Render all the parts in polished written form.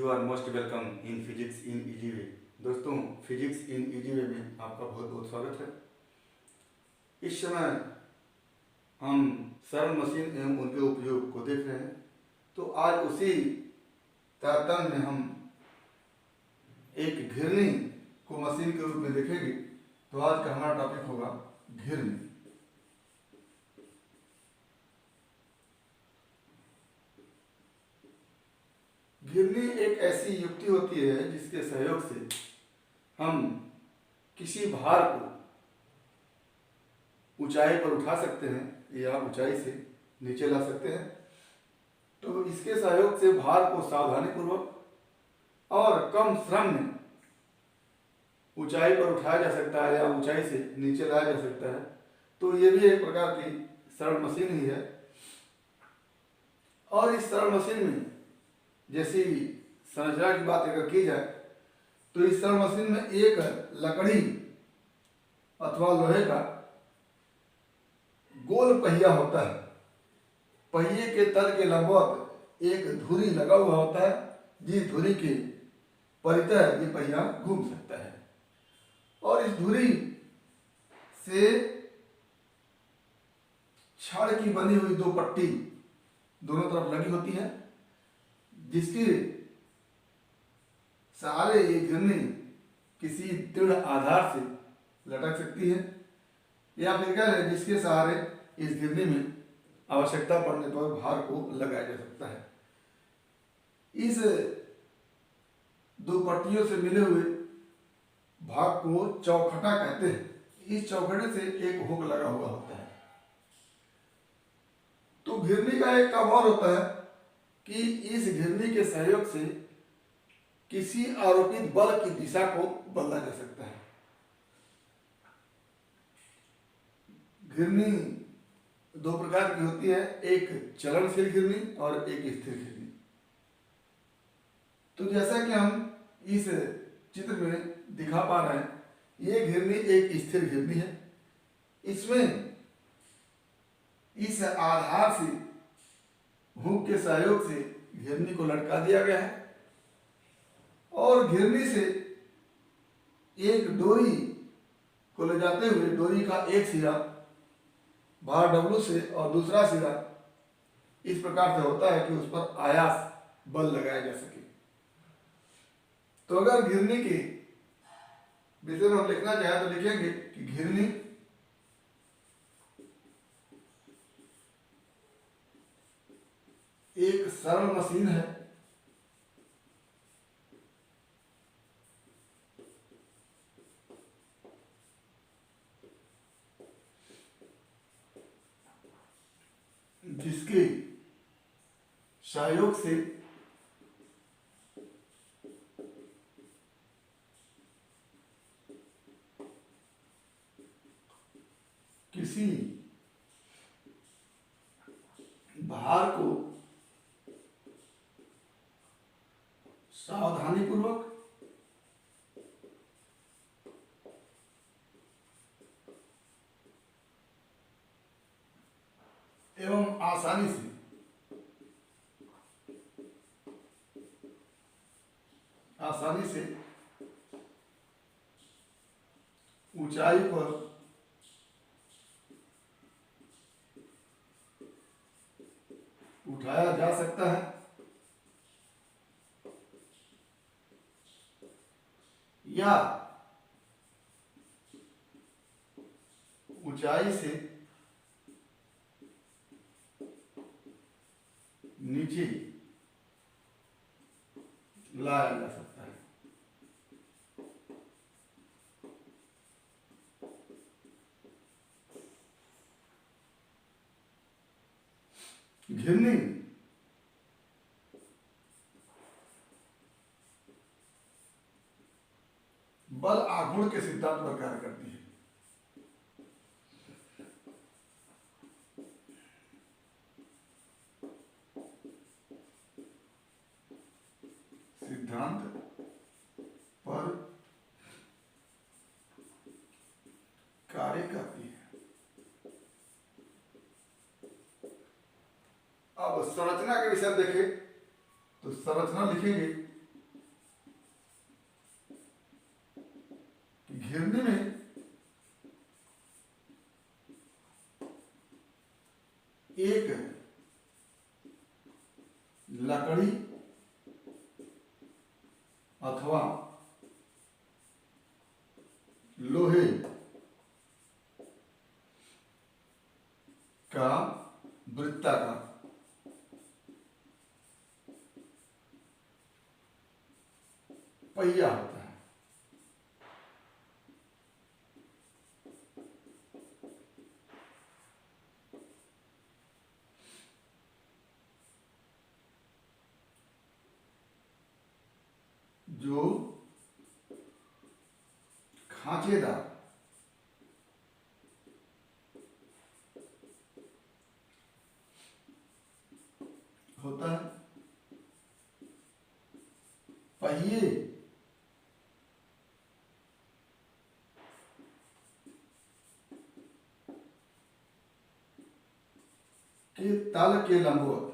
You are most welcome in physics in easy way. दोस्तों, physics in easy वे में आपका बहुत बहुत स्वागत है। इस समय हम सरल मशीन एवं उनके उपयोग को देख रहे हैं। तो आज उसी तारतम्य में हम एक घिरनी को मशीन के रूप में देखेंगे। तो आज का हमारा टॉपिक होगा घिरनी। घिरनी एक ऐसी युक्ति होती है जिसके सहयोग से हम किसी भार को ऊंचाई पर उठा सकते हैं या ऊंचाई से नीचे ला सकते हैं। तो इसके सहयोग से भार को सावधानीपूर्वक और कम श्रम में ऊंचाई पर उठाया जा सकता है या ऊंचाई से नीचे लाया जा सकता है। तो ये भी एक प्रकार की सरल मशीन ही है। और इस सरल मशीन में जैसी संरचना की बात अगर की जाए तो इस सरल मशीन में एक लकड़ी अथवा लोहे का गोल पहिया होता है। पहिए के तल के लंबवत एक धुरी लगा हुआ होता है, जिस धुरी के परितः ये पहिया घूम सकता है। और इस धुरी से छड़ की बनी हुई दो पट्टी दोनों तरफ लगी होती है, जिसके सहारे ये घिरनी किसी दृढ़ आधार से लटक सकती है, या फिर कह लें जिसके सहारे इस घिरनी में आवश्यकता पड़ने पर भार को लगाया जा सकता है। इस दो पट्टियों से मिले हुए भाग को चौखटा कहते हैं। इस चौखटे से एक हुक लगा हुआ होता है। तो घिरनी का एक काम और होता है कि इस घिरनी के सहयोग से किसी आरोपित बल की दिशा को बदला जा सकता है। घिरनी दो प्रकार की होती है, एक चलनशील घिरनी और एक स्थिर घिरनी। तो जैसा कि हम इस चित्र में दिखा पा रहे हैं, ये घिरनी एक स्थिर घिरनी है। इसमें इस आधार से हुक के सहयोग से घिरनी को लटका दिया गया है और घिरनी से एक डोरी को ले जाते हुए डोरी का एक सिरा भार W से और दूसरा सिरा इस प्रकार से होता है कि उस पर आयास बल लगाया जा सके। तो अगर घिरनी के विषय में हम लिखना चाहें तो लिखेंगे कि घिरनी एक सरल मशीन है जिसके सहयोग से किसी भार को सावधानीपूर्वक एवं आसानी से ऊंचाई पर उठाया जा सकता है या ऊंचाई से नीचे लाया जा सकता है। घिरनी बल आघूर्ण के सिद्धांत पर कार्य करती है। सिद्धांत पर कार्य करती है। अब संरचना के विषय देखें तो संरचना लिखेंगे घिरनी में एक लकड़ी अथवा लोहे का वृत्ताकार पहिया होता है। जो खांचेदार होता है। पहिए के तल के लंबवत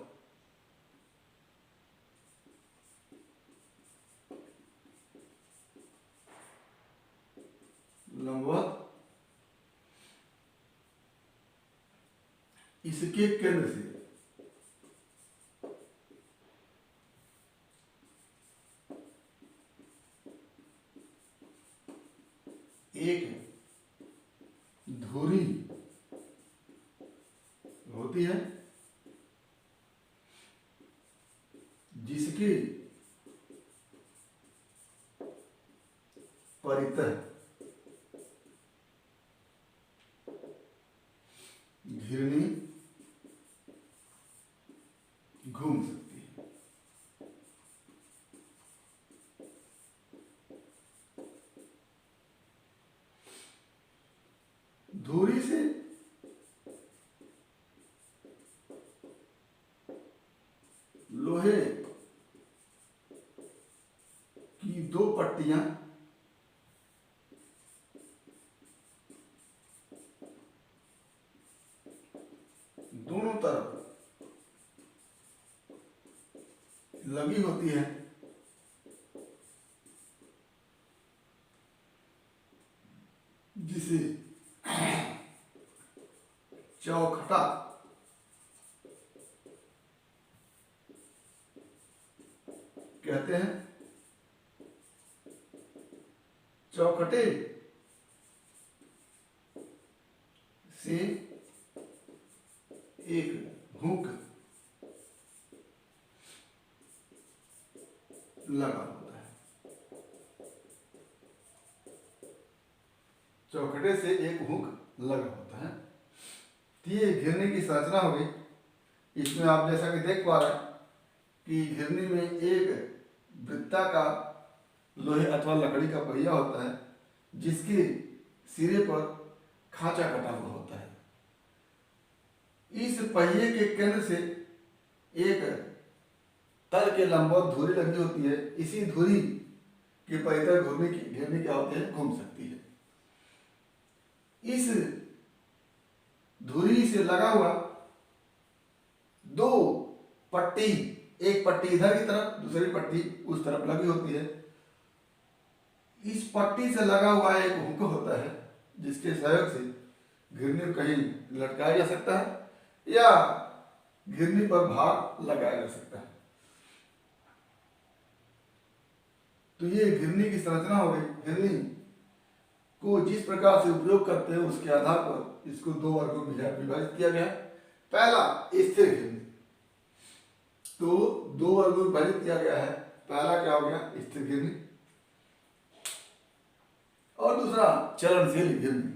इसके केंद्र से एक धुरी होती है जिसके परितः घिरनी घूम सकती है। धुरी से लोहे की दो पट्टियां दोनों तरफ लगी होती है, जिसे चौखटा कहते हैं। चौखटे से एक हुक लगा होता है। चौखटे से एक हुक लगा होता है। ये घिरनी की संरचना हो गई। इसमें आप जैसा कि देख पा रहे हैं कि घिरनी में एक वृत्ताकार लोहे अथवा लकड़ी का पहिया होता है जिसके सिरे पर खांचा कटा हुआ होता है। इस पहिए के केंद्र से एक तल के लंबवत धुरी लगी होती है। इसी धुरी के परितः घिरनी क्या होती है, घूम सकती है। इस धुरी से लगा हुआ दो पट्टी, एक पट्टी इधर की तरफ, दूसरी पट्टी उस तरफ लगी होती है। इस पट्टी से लगा हुआ एक हुक होता है जिसके सहयोग से घिरनी को कहीं लटकाया जा सकता है या घिरनी पर भार लगाया जा सकता है। तो ये घिरनी की संरचना हो गई। घिरनी को जिस प्रकार से उपयोग करते हैं उसके आधार पर इसको दो वर्गों में विभाजित किया गया है। पहला स्थिर घिरनी, तो दो वर्गों में विभाजित किया गया है। पहला क्या हो गया, स्थिर घिरनी, और दूसरा चलनशील घिरनी।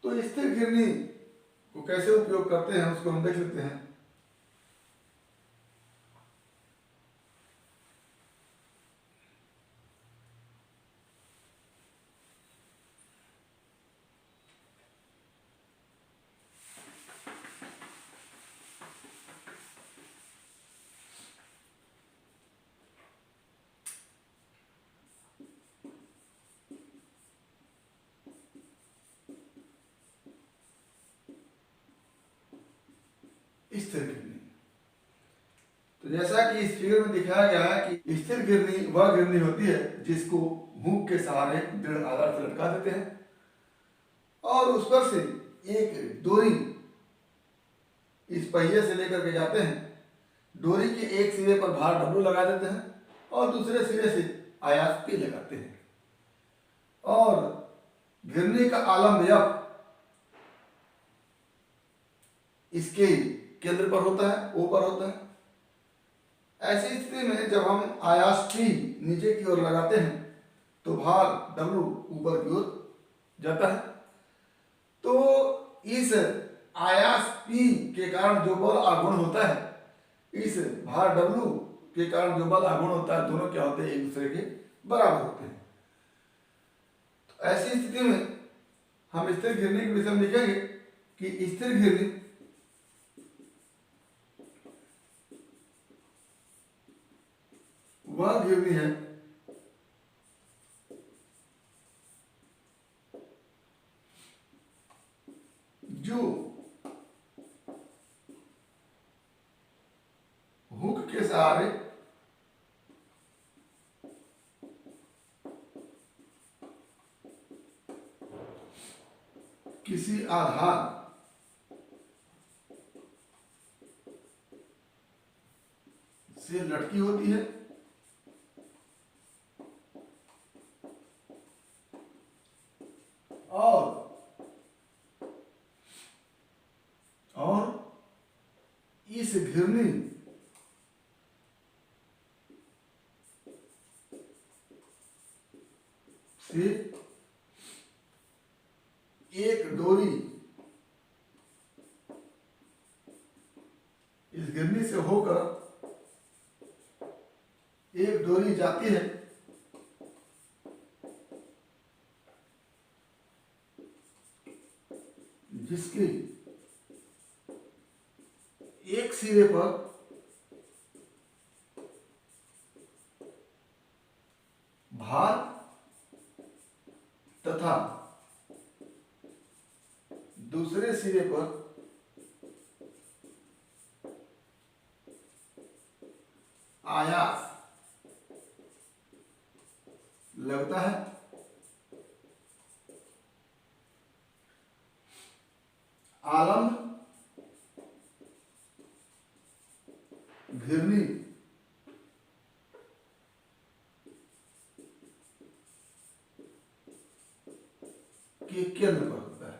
तो स्थिर घिरनी को कैसे उपयोग करते हैं उसको हम देख लेते हैं। स्थिर घिरनी, तो तो जैसा कि इस फिगर में दिखाया गया है कि स्थिर घिरनी वह घिरनी होती है जिसको हुक के सहारे दृढ़ आधार से लटका देते हैं और उस पर से एक डोरी इस पहिए से लेकर के जाते हैं। डोरी के एक सिरे पर भार डब्लू लगा देते हैं और दूसरे सिरे से आयास पी लगाते हैं और घिरनी का आलम्ब एफ इसके केंद्र पर होता है, ओ पर होता है। ऐसी स्थिति में जब हम आयास P नीचे की ओर लगाते हैं तो भार W ऊपर की ओर जाता है। तो इस आयास P के कारण जो बल आघूर्ण होता है, इस भार W के कारण जो बल आघूर्ण होता है, दोनों क्या होते हैं, एक दूसरे के बराबर होते हैं। तो ऐसी स्थिति में हम स्थिर घिरनी के विषय में लिखेंगे कि स्थिर घिरनी वह घिरनी है जो हुक के सहारे किसी आधार से लटकी होती है और इस घिरनी से एक डोरी इस घिरनी से होकर एक डोरी जाती है जिसके एक सिरे पर भार तथा दूसरे सिरे पर आयास लगता है। आलम्ब घिरनी के केंद्र पर होता है।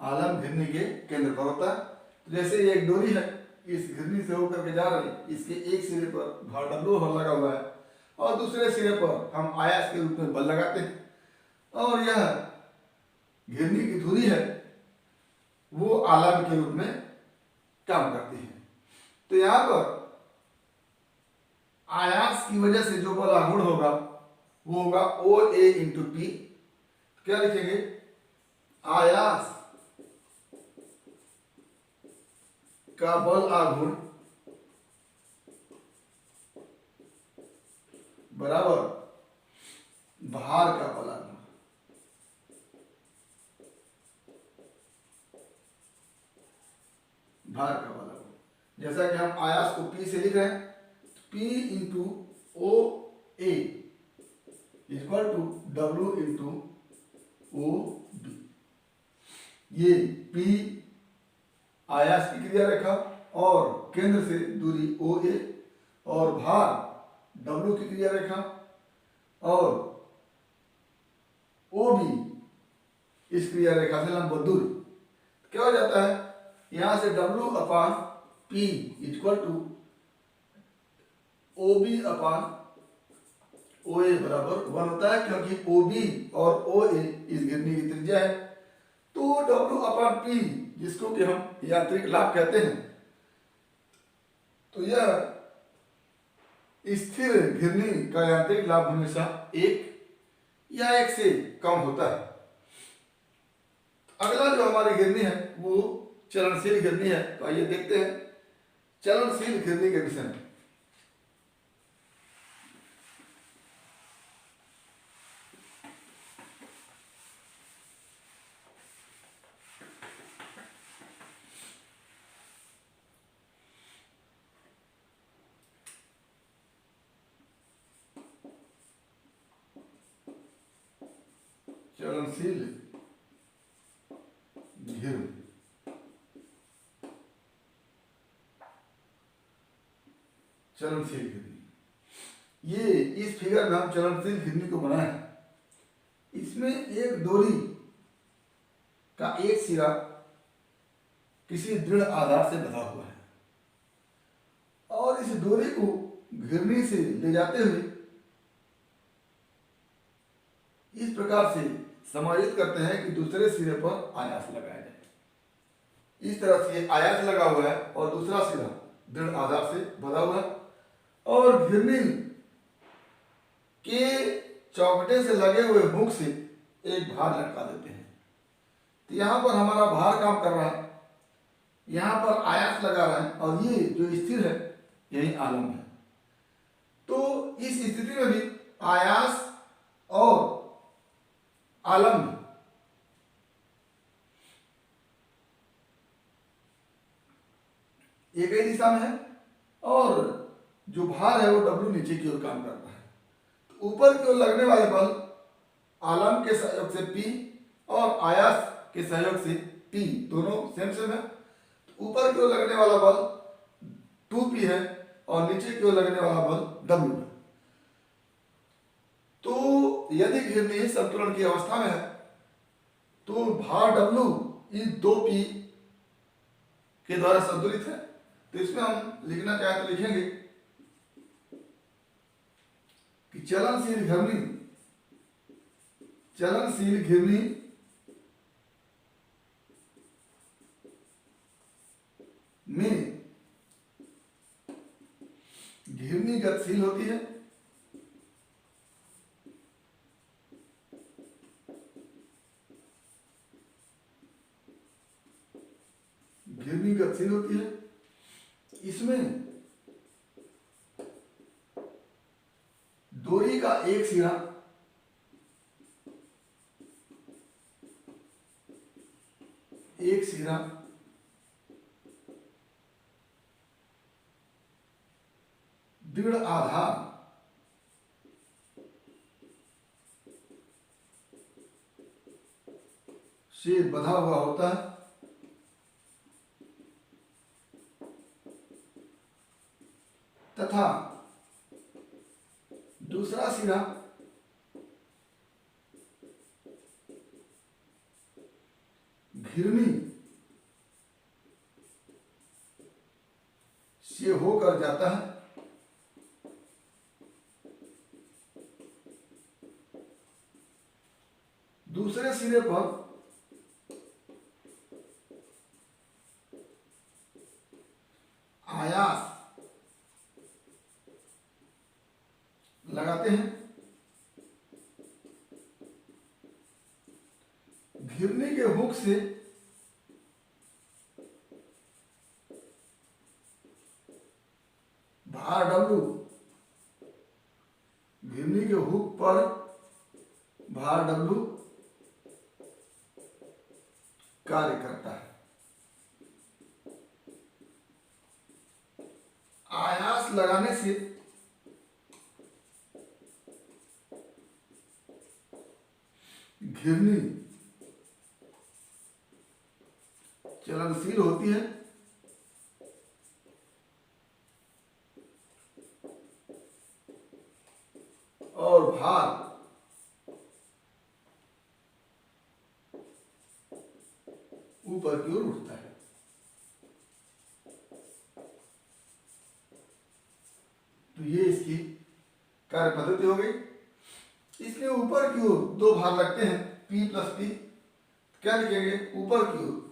आलम्ब घिरनी के केंद्र पर होता है। तो जैसे ये एक डोरी है, इस घिरनी से होकर के जा रही है, इसके एक सिरे पर भार डब्लू लगा हुआ है और दूसरे सिरे पर हम आयास के रूप में बल लगाते हैं और यह घिरनी की धुरी है वो आलम्ब के रूप में काम करती है। तो यहां पर आयास की वजह से जो बल आघूर्ण होगा वो होगा ओ ए इंटू पी। क्या लिखेंगे, आयास का बल आघूर्ण बराबर भार का बल आघूर्ण। भार का बल आघूर्ण जैसा कि हम आयास को P से लिख रहे हैं, P into O A equal to W into O B. ये P आयास की क्रिया रेखा और केंद्र से दूरी ओ ए और भार W की क्रिया रेखा और ओ बी इस क्रिया रेखा से लंबवत दूरी। क्या हो जाता है, यहां से W upon P equal to O B upon O A बराबर 1 होता है, क्योंकि ओ बी और ओ ए इस घिरनी की त्रिज्या है। तो W अपान P जिसको कि हम यांत्रिक लाभ कहते हैं, तो यह स्थिर घिरनी का यांत्रिक लाभ हमेशा 1 या 1 से कम होता है। अगला जो हमारी घिरनी है वो चलनशील घिरनी है। तो आइए देखते हैं चलनशील घिरनी के विषय में। चलनशील घिर्णी। चलनशील घिर्णी, ये इस फिगर में हम चलनशील घिर्णी को बनाए हैं। इसमें एक डोरी का एक सिरा किसी दृढ़ आधार से बंधा हुआ है और इस डोरी को घिर्णी से ले जाते हुए इस प्रकार से समायोजित करते हैं कि दूसरे सिरे पर आयास लगाया जाए। इस तरह से आयास लगा हुआ है और दूसरा सिरा दृढ़ आधार से बंधा हुआ है और घिर्णी के चौखटे से लगे हुए हुक से एक भार लटका देते हैं। तो यहाँ पर हमारा भार काम कर रहा है, यहाँ पर आयास लगा रहा है और ये जो स्थिर है यही आलम्ब है। तो इस स्थिति में भी आयास और आलम्ब एक ही दिशा में है और जो भार है वो डब्ल्यू नीचे की ओर काम करता है। तो ऊपर की ओर लगने वाले बल आलम्ब के सहयोग से P और आयास के सहयोग से P दोनों सेम है। तो ऊपर की ओर लगने वाला बल 2P है और नीचे की ओर लगने वाला बल W है। तो यदि घिर्णी संतुलन की अवस्था में है तो भार W इस 2P के द्वारा संतुलित है। तो इसमें हम लिखना चाहे तो लिखेंगे कि चलनशील घिर्णी में घिर्णी गतिशील होती है इसमें डोरी का एक सिरा दृढ़ आधार से बंधा हुआ होता है तथा दूसरा सिरा घिर्णी से होकर जाता है दूसरे सिरे पर आयास लगाते हैं। घिर्णी के हुक से भार W घिर्णी के हुक पर भार W कार्य करता है। आयास लगाने से घिर्णी चलनशील होती है और भार ऊपर की ओर उठता है। तो ये इसकी कार्य पद्धति हो गई। इसमें ऊपर की ओर दो भार लगते हैं P प्लस P। क्या लिखेंगे? ऊपर की ओर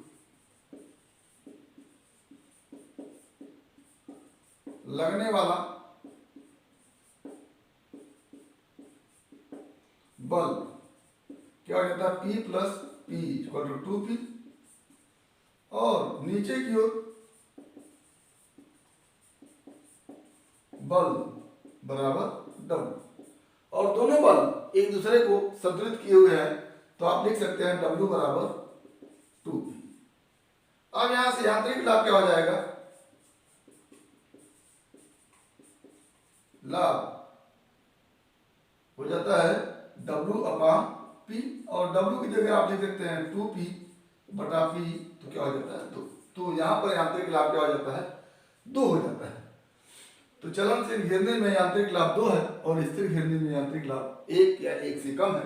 लगने वाला बल क्या हो जाता है? P plus P equal to 2P और नीचे की ओर बल बराबर W और दोनों बल एक दूसरे को संतुलित किए हुए हैं। तो आप लिख सकते हैं W बराबर 2P। अब यहां से यांत्रिक लाभ क्या हो जाएगा? लाभ हो जाता है W अपान P, और W की जगह आप लिख सकते हैं 2P बटा P, तो क्या हो जाता है 2। तो यहाँ पर यांत्रिक लाभ क्या हो जाता है 2 हो जाता है। तो चलनशील घिरनी में यांत्रिक लाभ 2 है और स्थिर घिरनी में यांत्रिक लाभ 1 या 1 से कम है।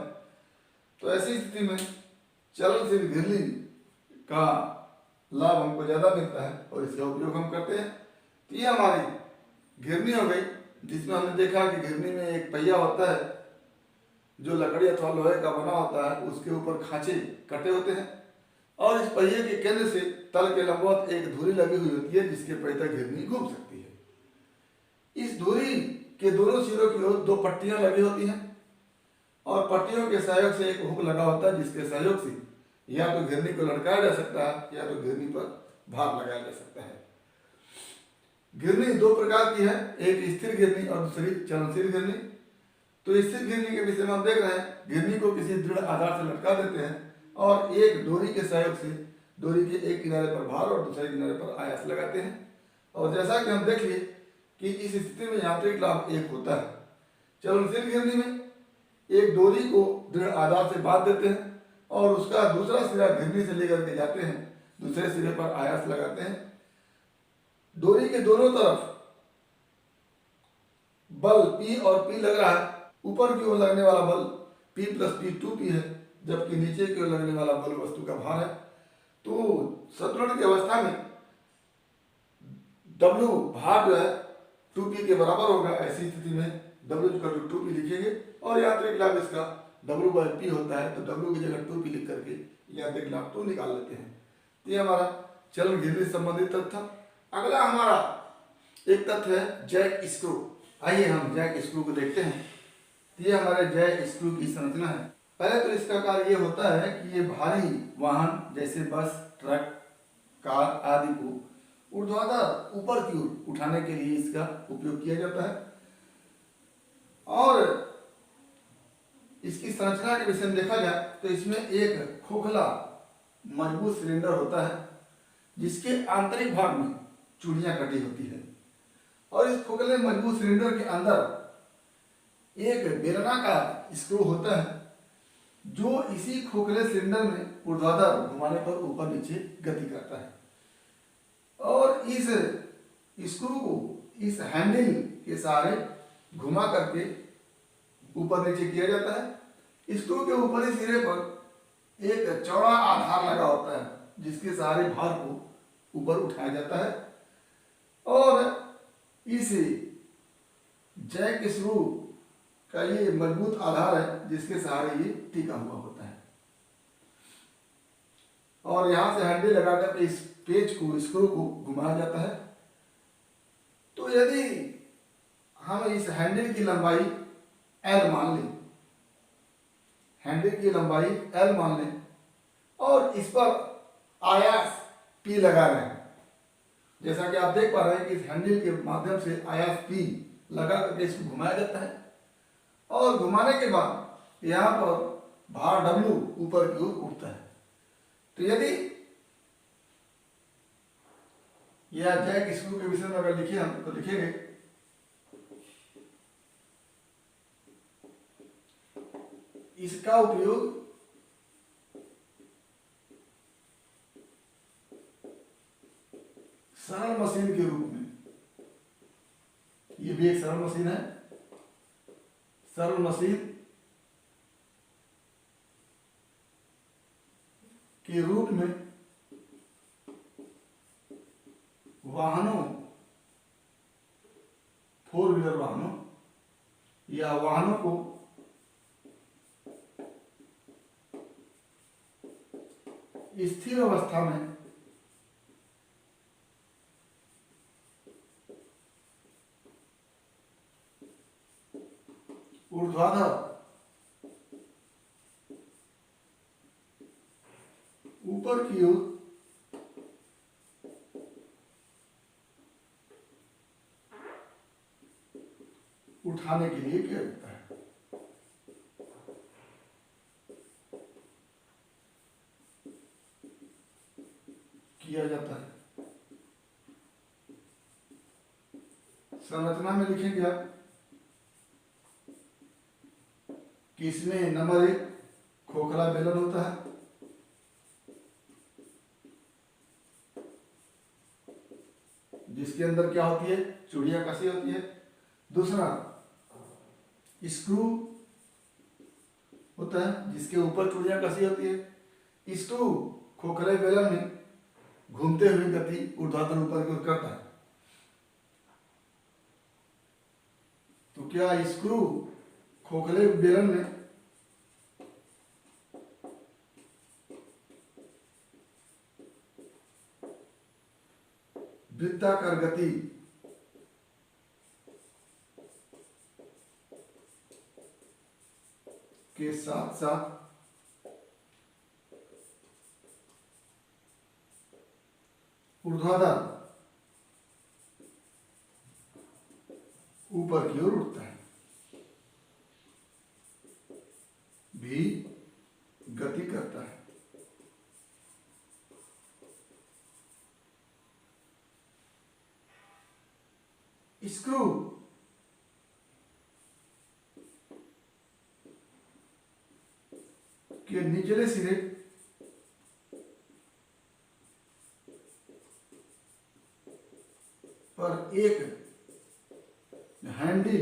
तो ऐसी स्थिति में चलनशील घिरनी का लाभ हमको ज़्यादा मिलता है और इसका उपयोग हम करते हैं। तो ये हमारी घिरनी हो गई, जिसमें हमने देखा कि घिरनी में एक पहिया होता है जो लकड़ी अथवा लोहे का बना होता है, उसके ऊपर खांचे कटे होते हैं और इस पहिए के केंद्र से तल के लंबवत एक धुरी लगी हुई होती है जिसके पै तक घिरनी घूम सकती है। इस धुरी के दोनों सिरों की ओर 2 पट्टियां लगी होती हैं और पट्टियों के सहयोग से एक हुक लगा होता है जिसके सहयोग से या तो घिरनी को लटकाया जा सकता है या तो घिरनी पर भार लगाया जा सकता है। घिरनी 2 प्रकार की है, एक स्थिर घिरनी और दूसरी चलनशील घिरनी। तो स्थिर घिरनी के विषय में हम देख रहे हैं, घिरनी को किसी दृढ़ आधार से लटका देते हैं और एक डोरी के सहयोग से डोरी के एक किनारे पर भार और दूसरे किनारे पर आयास लगाते हैं। और जैसा कि हम देख लिए कि इस स्थिति में यांत्रिक लाभ 1 होता है। चलनशील घिरनी में एक डोरी को दृढ़ आधार से बांध देते हैं और उसका दूसरा सिरा घिरनी से लेकर के जाते हैं, दूसरे सिरे पर आयास लगाते हैं। डोरी के दोनों तरफ बल P और P लग रहा है। ऊपर की ओर लगने वाला बल P + P 2P है, जबकि नीचे की ओर लगने वाला बल वस्तु का भार है। तो संतुलन की अवस्था में W भार जो है 2P के बराबर होगा। ऐसी स्थिति में W = 2P लिखेंगे और यांत्रिक लाभ इसका W/P होता है, तो W की जगह 2P लिख करके यांत्रिक लाभ 2 निकाल लेते हैं। तो ये हमारा चलन घिरनी से संबंधित तथ्य था। अगला हमारा एक तथ्य है जैक स्क्रू। आइए हम जैक स्क्रू को देखते हैं। ये हमारे जैक स्क्रू की संरचना है। पहले तो इसका कार्य ये होता है कि ये भारी वाहन जैसे बस, ट्रक, कार आदि को ऊर्ध्वाधर ऊपर की ओर उठाने के लिए इसका उपयोग किया जाता है। और इसकी संरचना के विषय में देखा जाए तो इसमें एक खोखला मजबूत सिलेंडर होता है जिसके आंतरिक भाग में चूड़ियां कटी होती है और इस खोखले मजबूत सिलेंडर के अंदर एक बेलनाकार स्क्रू होता है जो इसी खोखले सिलेंडर में ऊर्ध्वाधर घुमाने पर ऊपर नीचे गति करता है। और इस स्क्रू को इस हैंडल के सहारे घुमा करके ऊपर नीचे किया जाता है। स्क्रू के ऊपरी सिरे पर एक चौड़ा आधार लगा होता है जिसके सहारे भार को ऊपर उठाया जाता है और इस जैक स्क्रू का ये मजबूत आधार है जिसके सहारे ये टिका हुआ होता है। और यहां से हैंडल लगाकर के इस पेच को, स्क्रू को घुमाया जाता है। तो यदि हम इस हैंडल की लंबाई L मान लें, हैंडल की लंबाई L मान लें और इस पर आयास P लगा रहे हैं, जैसा कि आप देख पा रहे हैं कि इस हैंडल के माध्यम से आयास P लगा करके इसको घुमाया जाता है और घुमाने के बाद यहाँ पर भार W ऊपर की ओर उठता है। तो यदि यह जैक स्क्रू के विषय में अगर लिखे हम तो लिखेंगे इसका उपयोग सरल मशीन के रूप में, ये भी एक सरल मशीन है, सरल मशीन के रूप में वाहनों, 4 व्हीलर वाहनों या वाहनों को स्थिर अवस्था में ऊर्ध्वाधर ऊपर की ओर उठाने के लिए किया जाता है। संरचना में लिखेंगे आप कि इसमें नंबर 1 खोखला बेलन होता है, जिसके अंदर क्या होती है, चूड़ियां कसी होती है। दूसरा स्क्रू होता है, जिसके ऊपर चूड़ियां कसी होती है। स्क्रू खोखले बेलन में घूमते हुए गति ऊर्ध्वाधर ऊपर की ओर करता है। तो क्या स्क्रू खोखले बेलन में वृत्ताकार गति के साथ साथ ऊर्ध्वाधर ऊपर की ओर उठता है, भी गति करता है। स्क्रू के निचले सिरे पर एक हैंडल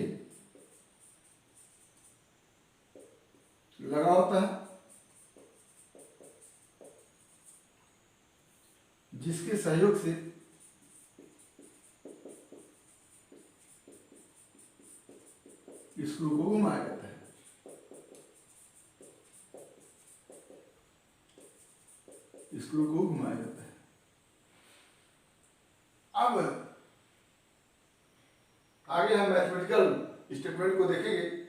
लगा होता है, जिसके सहयोग से स्क्रू को घुमाया जाता है। स्क्रू को घुमाया जाता है। अब आगे हम मैथमेटिकल स्टेटमेंट को देखेंगे।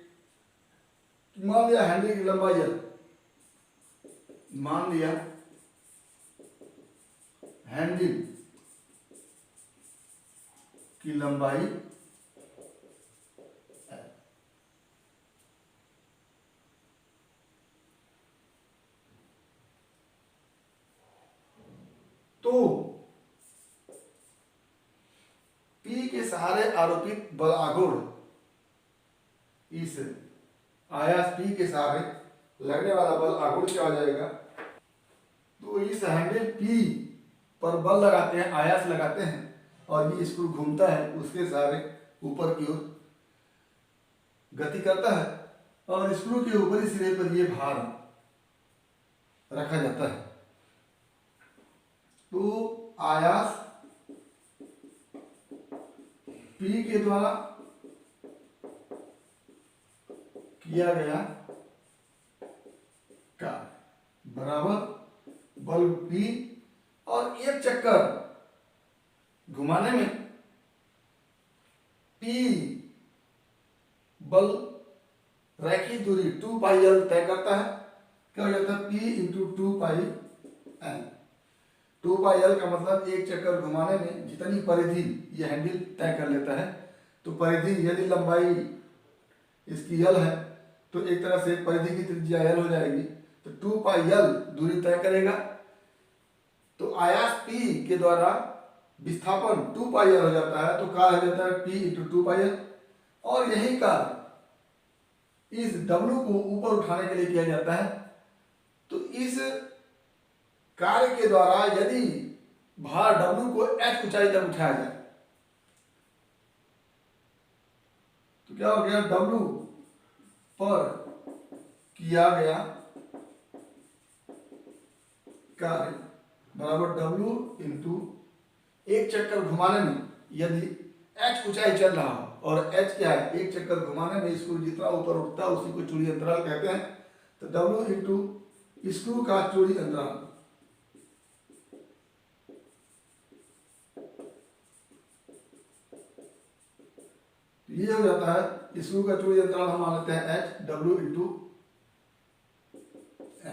मान लिया हैंडल की लंबाई L, मान लिया हैंडल की लंबाई L, तो P के सहारे आरोपित बल आघूर्ण इस आयास P के सहारे लगने वाला बल आघूर्ण क्या हो जाएगा। तो इस हैंडल P पर बल लगाते हैं, आयास लगाते हैं, और ये स्क्रू घूमता है, उसके सहारे ऊपर की ओर गति करता है, और स्क्रू के ऊपरी सिरे पर यह भार रखा जाता है। तो आयास P के द्वारा किया गया कार्य बराबर बल P, और एक चक्कर घुमाने में P बल रैखिक दूरी 2 पाई L तय करता है। क्या हो जाता है, P into 2 pi L। 2 pi L का मतलब एक चक्कर घुमाने में जितनी परिधि ये हैंडल तय कर लेता है। तो परिधि यदि लंबाई इसकी L है तो एक तरह से परिधि की त्रिज्या L हो जाएगी, तो 2 पाई L दूरी तय करेगा। तो आयास P के द्वारा विस्थापन 2 पाई L हो जाता है, तो कार्य हो जाता है P इंटू 2 पाई L। और यही कार्य इस W को ऊपर उठाने के लिए किया जाता है। तो इस कार्य के द्वारा यदि भार W को H ऊंचाई तक उठाया जाए तो क्या हो गया, W पर किया गया कार्य बराबर W इंटू एक चक्कर घुमाने में यदि H ऊंचाई चल रहा हो, और H क्या है, एक चक्कर घुमाने में स्क्रू जितना ऊपर उठता है उसी को चूड़ी अंतराल कहते हैं। तो W इंटू स्क्रू का चूड़ी अंतराल, ये हो जाता है स्क्रू का चूड़ी अंतराल हम मान लेते हैं H, W इंटू H।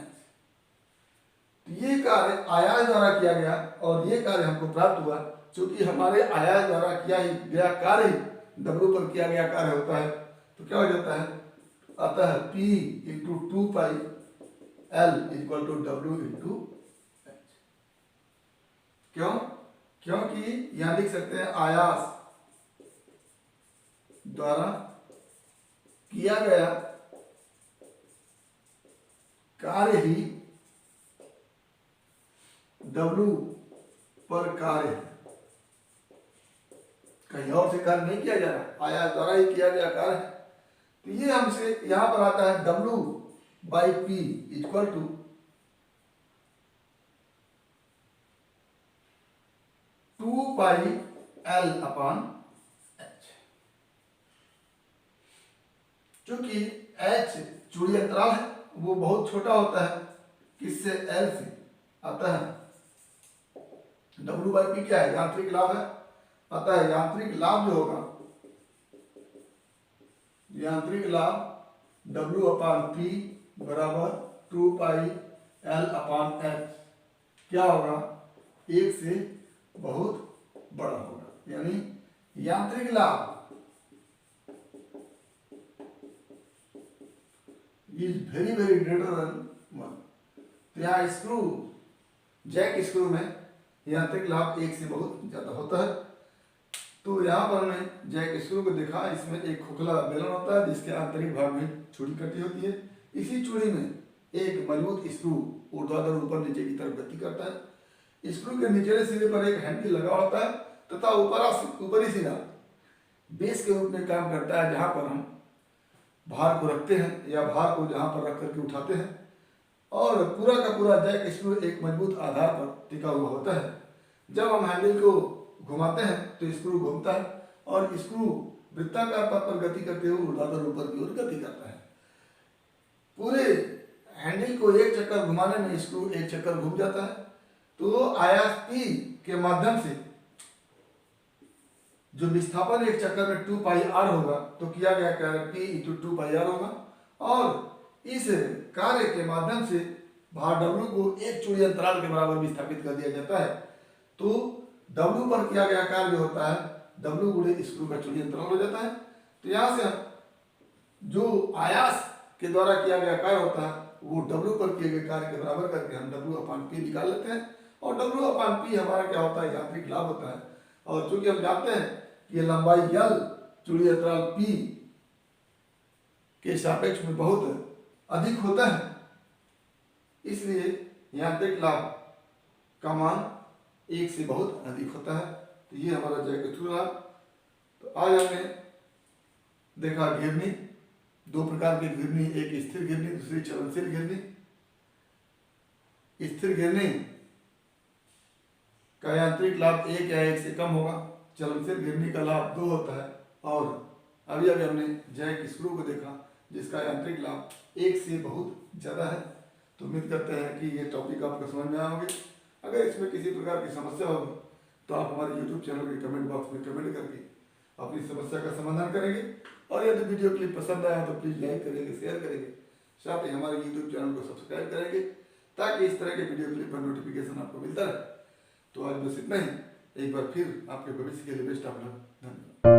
ये कार्य आयास द्वारा किया गया, और ये कार्य हमको प्राप्त हुआ क्योंकि हमारे आयास द्वारा किया ही गया कार्य W पर किया गया कार्य होता है। तो क्या हो जाता है, अतः P into 2 pi L equal to W into H। क्यों, क्योंकि यहां लिख सकते हैं आयास द्वारा किया गया कार्य ही W पर कार्य है, कहीं और से कार्य नहीं किया जा रहा, आयास द्वारा ही किया गया कार्य है। तो ये हमसे यहां पर आता है W/P इक्वल टू 2πL/H। चूंकि H चूड़ी अंतराल है, वो बहुत छोटा होता है, किससे? L से। अतः W/P क्या है? यांत्रिक लाभ है। अतः यांत्रिक लाभ जो होगा, यांत्रिक लाभ W/P बराबर 2πL/H क्या होगा? 1 से बहुत बड़ा होगा। यानी यांत्रिक लाभ is very very greater than 1। तो यहाँ स्क्रू, जैक स्क्रू में यांत्रिक लाभ 1 से बहुत ज्यादा होता है। तो यहाँ पर हमने जैक स्क्रू को देखा, इसमें एक खोखला बेलन होता है जिसके आंतरिक भाग में चूड़ी कटी होती है। इसी चूड़ी में एक मजबूत स्क्रू ऊर्ध्वाधर ऊपर नीचे की तरफ गति करता है। स्क्रू के निचले सिरे पर एक हैंडल लगा होता है तथा ऊपरी सिरा बेस के रूप में काम करता है, जहाँ पर हम भार को रखते हैं या भार को जहाँ पर रख करके उठाते हैं। और पूरा का पूरा जैक स्क्रू एक मजबूत आधार पर टिका हुआ होता है। जब हम हैंडल को घुमाते हैं तो स्क्रू घूमता है और स्क्रू वृत्ताकार पथ पर गति करते हुए ऊर्ध्वाधर ऊपर की ओर गति करता है। पूरे हैंडल को एक चक्कर घुमाने में स्क्रू एक चक्कर घूम जाता है। तो आयास P के माध्यम से जो विस्थापन एक चक्कर में 2πr होगा, तो किया गया कार्य P × 2πr होगा। और इस कार्य के माध्यम से भार W को एक चूड़ी अंतराल के बराबर विस्थापित कर दिया जाता है। तो W पर किया गया कार्य जो होता है W गुणे स्क्रू का चूड़ी अंतराल हो जाता है। तो यहाँ से जो आयास के द्वारा किया गया कार्य होता है वो W पर किए गए कार्य के बराबर करके हम W/P निकाल लेते हैं। और W/P हमारा क्या होता है? यांत्रिक लाभ होता है। और चूंकि हम जानते हैं कि लंबाई L चूड़ी अंतराल P के सापेक्ष में बहुत अधिक होता है, इसलिए यांत्रिक लाभ का मान 1 से बहुत अधिक होता है। तो ये हमारा जैक स्क्रू लाभ। तो आज हमने देखा घिरनी, 2 प्रकार की घिरनी, एक स्थिर घिरनी, दूसरी चलनशील घिरनी। स्थिर घिरनी का यांत्रिक लाभ 1 या 1 से कम होगा, चलनशील घिरनी का लाभ 2 होता है। और अभी हमने जैक स्क्रू को देखा जिसका यांत्रिक लाभ 1 से बहुत ज़्यादा है। तो उम्मीद करते हैं कि ये टॉपिक आपको समझ में आया होगा। अगर इसमें किसी प्रकार की समस्या होगी तो आप हमारे YouTube चैनल के कमेंट बॉक्स में कमेंट करके अपनी समस्या का समाधान करेंगे। और यदि वीडियो क्लिप पसंद आया तो प्लीज़ लाइक करेंगे, शेयर करेंगे, साथ ही हमारे YouTube चैनल को सब्सक्राइब करेंगे ताकि इस तरह के वीडियो क्लिप का नोटिफिकेशन आपको मिलता रहे। तो आज बस इतना ही। एक बार फिर आपके भविष्य के लिए बेस्ट ऑफ लक। धन्यवाद।